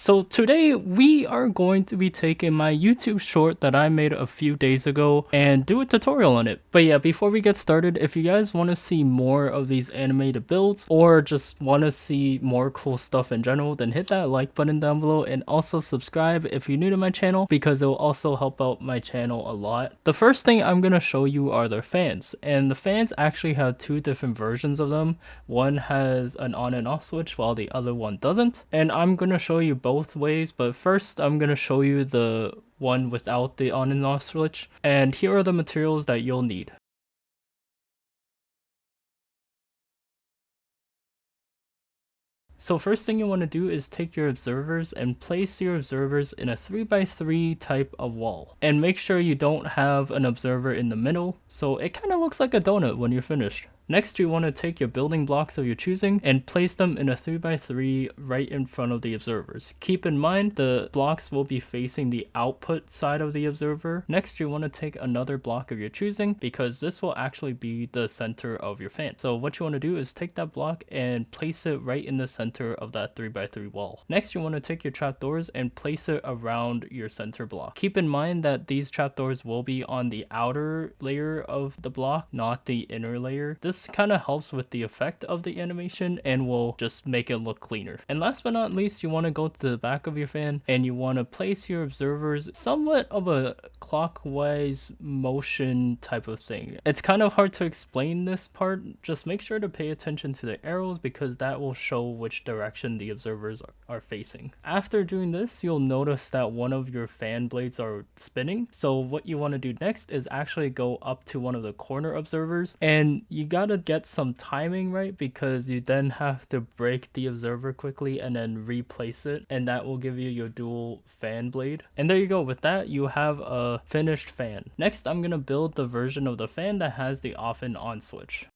So today we are going to be taking my YouTube short that I made a few days ago and do a tutorial on it. But yeah, before we get started, if you guys want to see more of these animated builds or just want to see more cool stuff in general, then hit that like button down below and also subscribe if you're new to my channel because it will also help out my channel a lot. The first thing I'm going to show you are the fans, and the fans actually have two different versions of them. One has an on and off switch while the other one doesn't, and I'm going to show you both ways, but first I'm going to show you the one without the on and off switch, and here are the materials that you'll need. So first thing you want to do is take your observers and place your observers in a 3x3 type of wall. And make sure you don't have an observer in the middle, so it kind of looks like a donut when you're finished. Next, you want to take your building blocks of your choosing and place them in a 3x3 right in front of the observers. Keep in mind the blocks will be facing the output side of the observer. Next, you want to take another block of your choosing because this will actually be the center of your fan. So what you want to do is take that block and place it right in the center of that 3x3 wall. Next, you want to take your trapdoors and place it around your center block. Keep in mind that these trapdoors will be on the outer layer of the block, not the inner layer. This kind of helps with the effect of the animation and will just make it look cleaner. And last but not least, you want to go to the back of your fan and you want to place your observers somewhat of a clockwise motion type of thing. It's kind of hard to explain this part. Just make sure to pay attention to the arrows because that will show which direction the observers are facing. After doing this, you'll notice that one of your fan blades are spinning. So what you want to do next is actually go up to one of the corner observers, and you gotta get some timing right because you then have to break the observer quickly and then replace it, and that will give you your dual fan blade. And there you go. With that, you have a finished fan. Next, I'm gonna build the version of the fan that has the off and on switch.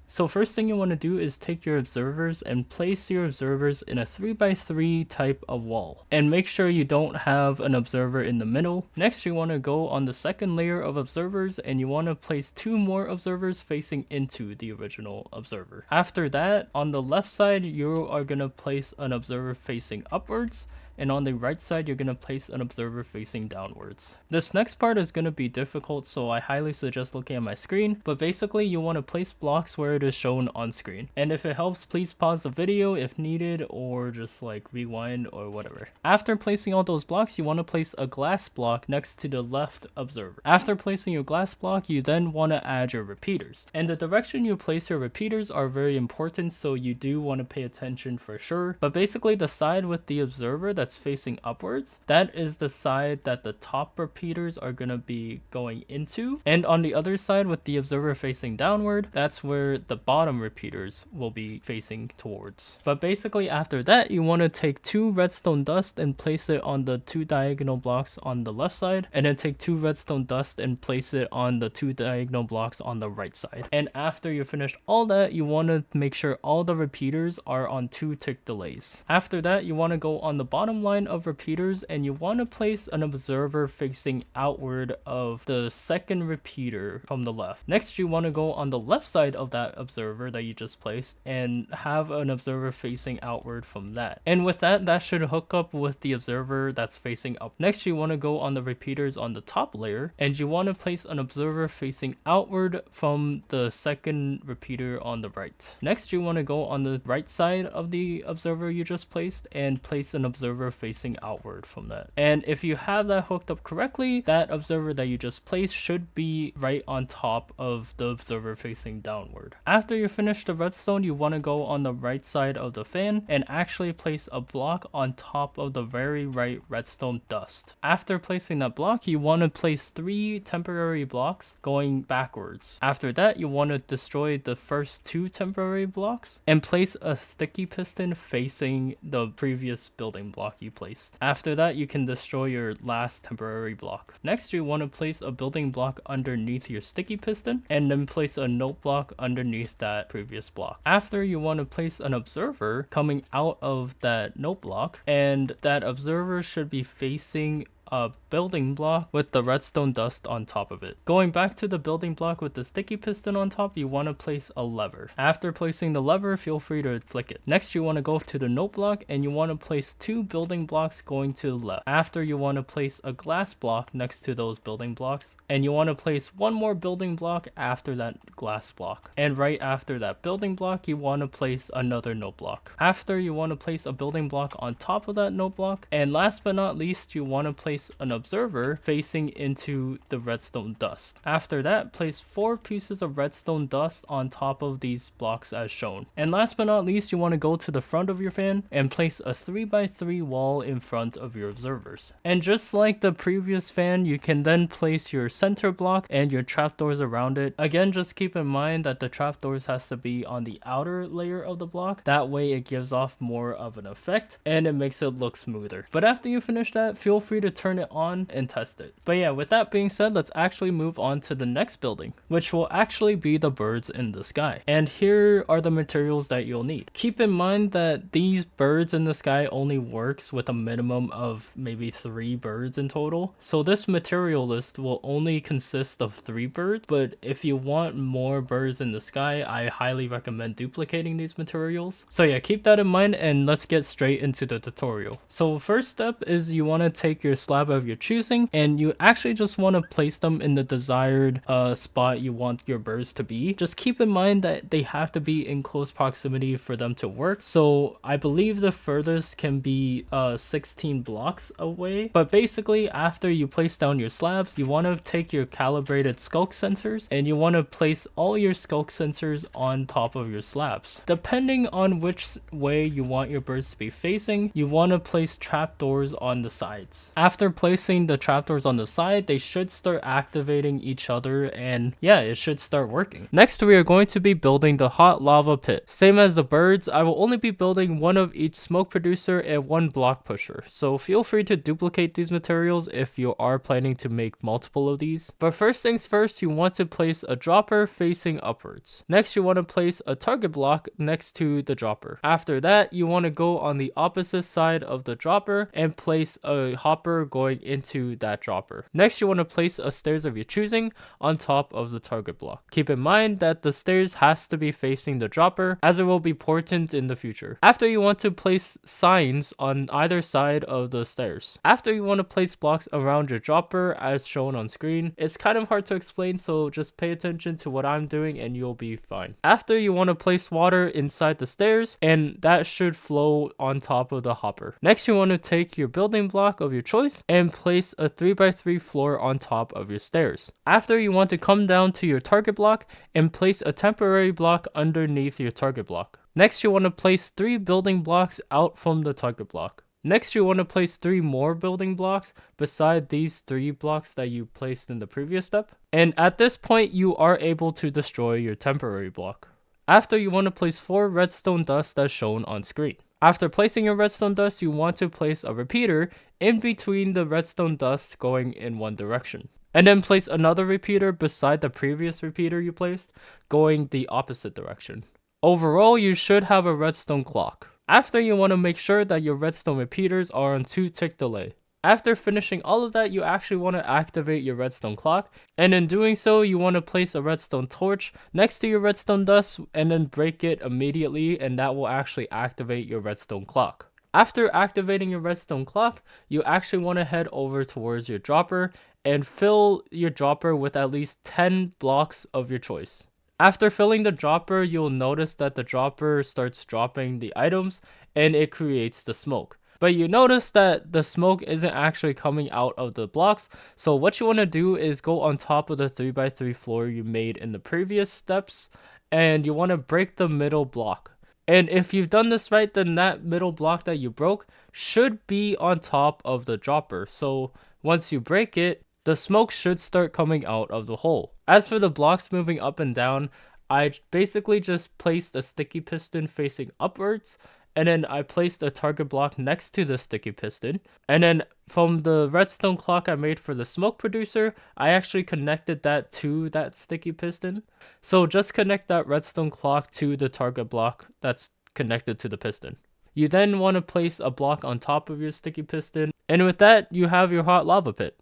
So first thing you want to do is take your observers and place your observers in a 3x3 type of wall. And make sure you don't have an observer in the middle. Next, you want to go on the second layer of observers and you want to place two more observers facing into the original observer. After that, on the left side, you are going to place an observer facing upwards. And on the right side, you're going to place an observer facing downwards. This next part is going to be difficult, so I highly suggest looking at my screen, but basically you want to place blocks where it is shown on screen. And if it helps, please pause the video if needed, or just like rewind or whatever. After placing all those blocks, you want to place a glass block next to the left observer. After placing your glass block, you then want to add your repeaters. And the direction you place your repeaters are very important, so you do want to pay attention for sure. But basically the side with the observer that's facing upwards, that is the side that the top repeaters are going to be going into, and on the other side with the observer facing downward, that's where the bottom repeaters will be facing towards. But basically after that, you want to take two redstone dust and place it on the two diagonal blocks on the left side, and then take two redstone dust and place it on the two diagonal blocks on the right side. And after you finished all that, you want to make sure all the repeaters are on 2 tick delays. After that, you want to go on the bottom line of repeaters and you want to place an observer facing outward of the second repeater from the left. Next, you want to go on the left side of that observer that you just placed and have an observer facing outward from that. And with that, that should hook up with the observer that's facing up. Next, you want to go on the repeaters on the top layer and you want to place an observer facing outward from the second repeater on the right. Next, you want to go on the right side of the observer you just placed and place an observer facing outward from that. And if you have that hooked up correctly, that observer that you just placed should be right on top of the observer facing downward. After you finish the redstone, you want to go on the right side of the fan and actually place a block on top of the very right redstone dust. After placing that block, you want to place 3 temporary blocks going backwards. After that, you want to destroy the first 2 temporary blocks and place a sticky piston facing the previous building block you placed. After that, you can destroy your last temporary block. Next, you want to place a building block underneath your sticky piston and then place a note block underneath that previous block. After, you want to place an observer coming out of that note block, and that observer should be facing a building block with the redstone dust on top of it. Going back to the building block with the sticky piston on top, you want to place a lever. After placing the lever, feel free to flick it. Next, you want to go to the note block and you want to place 2 building blocks going to the left. After, you want to place a glass block next to those building blocks, and you want to place 1 more building block after that glass block. And right after that building block, you want to place another note block. After, you want to place a building block on top of that note block, and last but not least, you want to place an observer facing into the redstone dust. After that, place 4 pieces of redstone dust on top of these blocks as shown. And last but not least, you want to go to the front of your fan and place a 3x3 wall in front of your observers. And just like the previous fan, you can then place your center block and your trapdoors around it. Again, just keep in mind that the trapdoors has to be on the outer layer of the block. That way it gives off more of an effect and it makes it look smoother. But after you finish that, feel free to turn it on and test it. But yeah, with that being said, let's actually move on to the next building, which will actually be the birds in the sky. And here are the materials that you'll need. Keep in mind that these birds in the sky only works with a minimum of maybe 3 birds in total. So this material list will only consist of 3 birds, but if you want more birds in the sky, I highly recommend duplicating these materials. So yeah, keep that in mind and let's get straight into the tutorial. So first step is you want to take your slab of your choosing and you actually just want to place them in the desired spot you want your birds to be. Just keep in mind that they have to be in close proximity for them to work. So I believe the furthest can be 16 blocks away. But basically, after you place down your slabs, you want to take your calibrated skulk sensors and you want to place all your skulk sensors on top of your slabs. Depending on which way you want your birds to be facing, you want to place trapdoors on the sides. After placing the trapdoors on the side, they should start activating each other and yeah, it should start working. Next, we are going to be building the hot lava pit. Same as the birds, I will only be building 1 of each smoke producer and 1 block pusher. So feel free to duplicate these materials if you are planning to make multiple of these. But first things first, you want to place a dropper facing upwards. Next, you want to place a target block next to the dropper. After that, you want to go on the opposite side of the dropper and place a hopper going into that dropper. Next, you want to place a stairs of your choosing on top of the target block. Keep in mind that the stairs has to be facing the dropper as it will be important in the future. After, you want to place signs on either side of the stairs. After, you want to place blocks around your dropper as shown on screen. It's kind of hard to explain, so just pay attention to what I'm doing and you'll be fine. After, you want to place water inside the stairs and that should flow on top of the hopper. Next, you want to take your building block of your choice and place a 3x3 floor on top of your stairs. After, you want to come down to your target block and place a temporary block underneath your target block. Next, you want to place 3 building blocks out from the target block. Next, you want to place 3 more building blocks beside these 3 blocks that you placed in the previous step. And at this point, you are able to destroy your temporary block. After, you want to place 4 redstone dust as shown on screen. After placing your redstone dust, you want to place a repeater in between the redstone dust going in one direction. And then place another repeater beside the previous repeater you placed, going the opposite direction. Overall, you should have a redstone clock. After, you want to make sure that your redstone repeaters are on 2-tick delay. After finishing all of that, you actually want to activate your redstone clock, and in doing so, you want to place a redstone torch next to your redstone dust and then break it immediately, and that will actually activate your redstone clock. After activating your redstone clock, you actually want to head over towards your dropper and fill your dropper with at least 10 blocks of your choice. After filling the dropper, you'll notice that the dropper starts dropping the items and it creates the smoke. But you notice that the smoke isn't actually coming out of the blocks. So what you want to do is go on top of the 3x3 floor you made in the previous steps. And you want to break the middle block. And if you've done this right, then that middle block that you broke should be on top of the dropper. So once you break it, the smoke should start coming out of the hole. As for the blocks moving up and down, I basically just placed a sticky piston facing upwards, and then I placed a target block next to the sticky piston. And then from the redstone clock I made for the smoke producer, I actually connected that to that sticky piston. So just connect that redstone clock to the target block that's connected to the piston. You then want to place a block on top of your sticky piston And with that, you have your hot lava pit.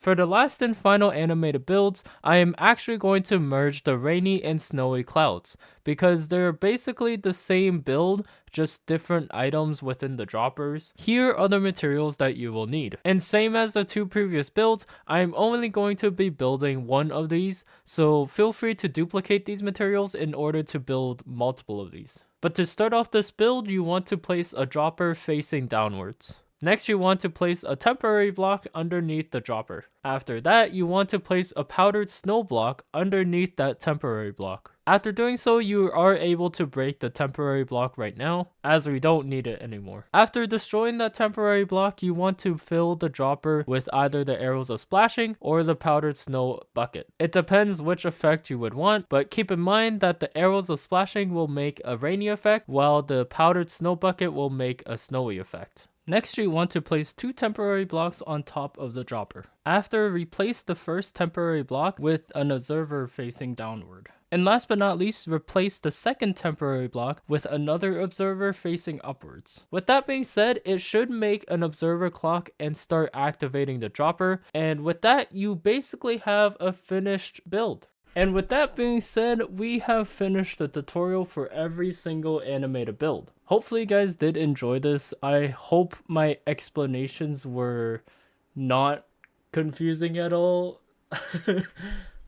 For the last and final animated builds, I am actually going to merge the rainy and snowy clouds, because they're basically the same build, just different items within the droppers. Here are the materials that you will need. And same as the two previous builds, I am only going to be building one of these, so feel free to duplicate these materials in order to build multiple of these. But to start off this build, you want to place a dropper facing downwards. Next, you want to place a temporary block underneath the dropper. After that, you want to place a powdered snow block underneath that temporary block. After doing so, you are able to break the temporary block right now, as we don't need it anymore. After destroying that temporary block, you want to fill the dropper with either the arrows of splashing or the powdered snow bucket. It depends which effect you would want, but keep in mind that the arrows of splashing will make a rainy effect, while the powdered snow bucket will make a snowy effect. Next, you want to place 2 temporary blocks on top of the dropper. After, replace the first temporary block with an observer facing downward. And last but not least, replace the second temporary block with another observer facing upwards. With that being said, it should make an observer clock and start activating the dropper. And with that, you basically have a finished build. And with that being said, we have finished the tutorial for every single animated build. Hopefully you guys did enjoy this. I hope my explanations were not confusing at all.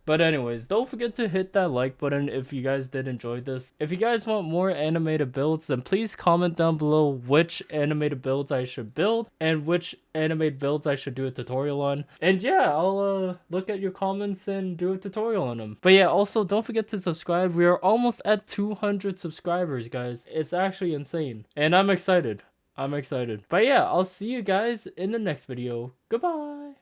But anyways, don't forget to hit that like button if you guys did enjoy this. If you guys want more animated builds, then please comment down below which animated builds I should build and which animated builds I should do a tutorial on. And yeah, I'll look at your comments and do a tutorial on them. But yeah, also don't forget to subscribe. We are almost at 200 subscribers, guys. It's actually insane. And I'm excited. But yeah, I'll see you guys in the next video. Goodbye.